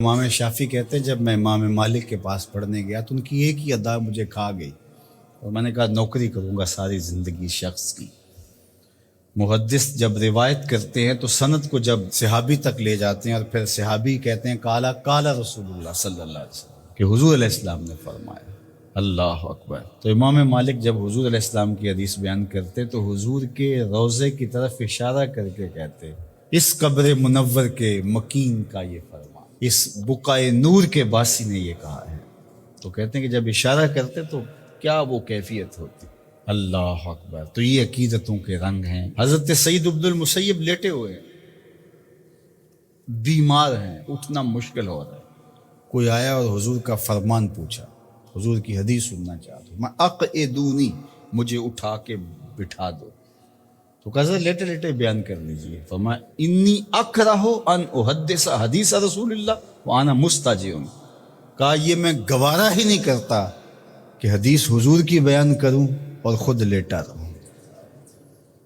امام شافعی کہتے ہیں جب میں امام مالک کے پاس پڑھنے گیا تو ان کی ایک ہی ادا مجھے کھا گئی اور میں نے کہا نوکری کروں گا ساری زندگی شخص کی۔ محدث جب روایت کرتے ہیں تو سند کو جب صحابی تک لے جاتے ہیں اور پھر صحابی کہتے ہیں کالا کالا رسول اللہ صلی اللہ علیہ وسلم کہ حضور علیہ السلام نے فرمایا۔ اللہ اکبر۔ تو امام مالک جب حضور علیہ السلام کی حدیث بیان کرتے تو حضور کے روضے کی طرف اشارہ کر کے کہتے اس قبر منور کے مکین کا یہ فرمان، اس بقائے نور کے باسی نے یہ کہا ہے۔ تو کہتے ہیں کہ جب اشارہ کرتے تو کیا وہ کیفیت ہوتی۔ اللہ اکبر۔ تو یہ عقیدتوں کے رنگ ہیں۔ حضرت سعید بن المسیب لیٹے ہوئے ہیں، بیمار ہیں، اٹھنا مشکل ہو رہا ہے۔ کوئی آیا اور حضور کا فرمان پوچھا، حضور کی حدیث سننا چاہتا ہوں، میں اقعدونی، مجھے اٹھا کے بٹھا دو۔ تو کہا لیٹے لیٹے بیان کر لیجئے۔ فرمایا انی اکرہ ان احدث حدیث رسول اللہ وانا مستجع۔ کہا یہ میں گوارا ہی نہیں کرتا کہ حدیث حضور کی بیان کروں اور خود لیٹا رہوں۔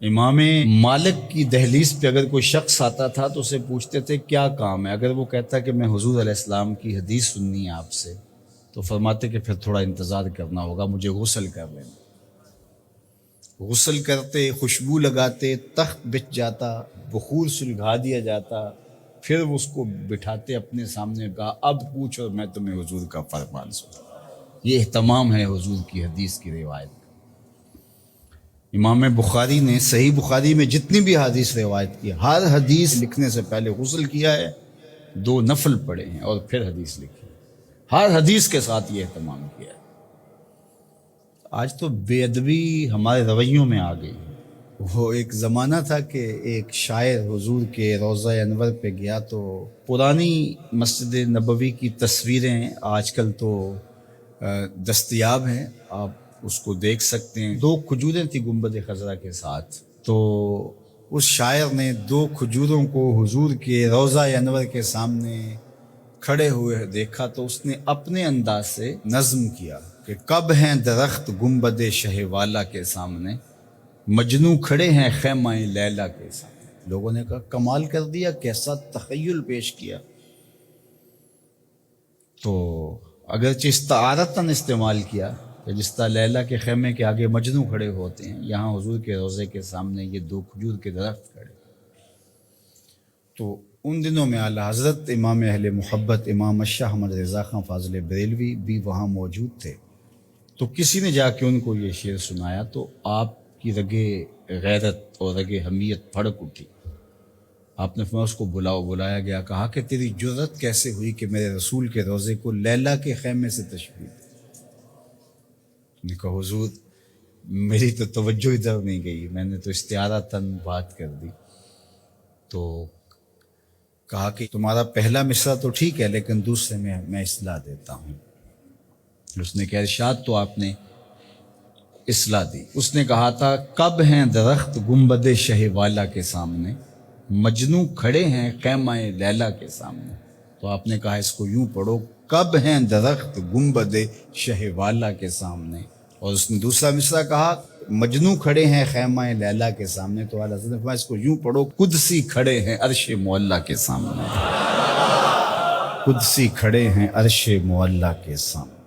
امام مالک کی دہلیز پہ اگر کوئی شخص آتا تھا تو اسے پوچھتے تھے کیا کام ہے۔ اگر وہ کہتا کہ میں حضور علیہ السلام کی حدیث سننی ہے آپ سے، تو فرماتے کہ پھر تھوڑا انتظار کرنا ہوگا، مجھے غسل کر لینا۔ غسل کرتے، خوشبو لگاتے، تخت بچھ جاتا، بخور سلگھا دیا جاتا، پھر اس کو بٹھاتے اپنے سامنے، کہا اب پوچھو میں تمہیں حضور کا فرمان سنا۔ یہ اہتمام ہے حضور کی حدیث کی روایت۔ امام بخاری نے صحیح بخاری میں جتنی بھی حدیث روایت کی، ہر حدیث لکھنے سے پہلے غسل کیا ہے، 2 نفل پڑھے ہیں اور پھر حدیث لکھی ہے۔ ہر حدیث کے ساتھ یہ اہتمام کیا ہے۔ آج تو بے ادبی ہمارے رویوں میں آ گئی ہے۔ وہ ایک زمانہ تھا کہ ایک شاعر حضور کے روضہ انور پہ گیا تو پرانی مسجد نبوی کی تصویریں آج کل تو دستیاب ہیں، آپ اس کو دیکھ سکتے ہیں۔ 2 کھجوریں تھیں گنبد خضرا کے ساتھ، تو اس شاعر نے 2 کھجوروں کو حضور کے روضہ انور کے سامنے کھڑے ہوئے دیکھا تو اس نے اپنے انداز سے نظم کیا کہ کب ہیں درخت گنبد شہ والا کے سامنے، مجنوں کھڑے ہیں خیمہ لیلا کے سامنے۔ لوگوں نے کہا کمال کر دیا، کیسا تخیل پیش کیا۔ تو اگرچہ استعارتاً استعمال کیا کہ جس طرح لیلا کے خیمے کے آگے مجنوں کھڑے ہوتے ہیں، یہاں حضور کے روضے کے سامنے یہ 2 کھجور کے درخت کھڑے۔ تو ان دنوں میں اعلیٰ حضرت امام اہل محبت امام شاہ احمد رضا خان فاضل بریلوی بھی وہاں موجود تھے۔ تو کسی نے جا کے ان کو یہ شعر سنایا تو آپ کی رگے غیرت اور رگے حمیت بھڑک اٹھی۔ آپ نے فرمایا اس کو بلایا گیا، کہا کہ تیری جرت کیسے ہوئی کہ میرے رسول کے روضے کو لیلا کے خیمے سے تشبیہ دی؟ نے کہا حضور میری تو توجہ ادھر نہیں گئی، میں نے تو استعارتاً بات کر دی۔ تو کہا کہ تمہارا پہلا مصرع تو ٹھیک ہے لیکن دوسرے میں اصلاح دیتا ہوں۔ اس نے کہا ارشاد، تو آپ نے اصلاح دی۔ اس نے کہا تھا کب ہیں درخت گنبد شہ والا کے سامنے، مجنوں کھڑے ہیں خیمہ لیلا کے سامنے۔ تو آپ نے کہا اس کو یوں پڑھو کب ہیں درخت گنبد شہ والا کے سامنے، اور اس نے دوسرا مصرع کہا مجنوں کھڑے ہیں خیمہ لیلا کے سامنے۔ تو اعلیٰ حضرت نے فرمایا اس کو یوں پڑھو قدسی کھڑے ہیں عرش معلیٰ کے سامنے، قدسی کھڑے ہیں عرش معلیٰ کے سامنے۔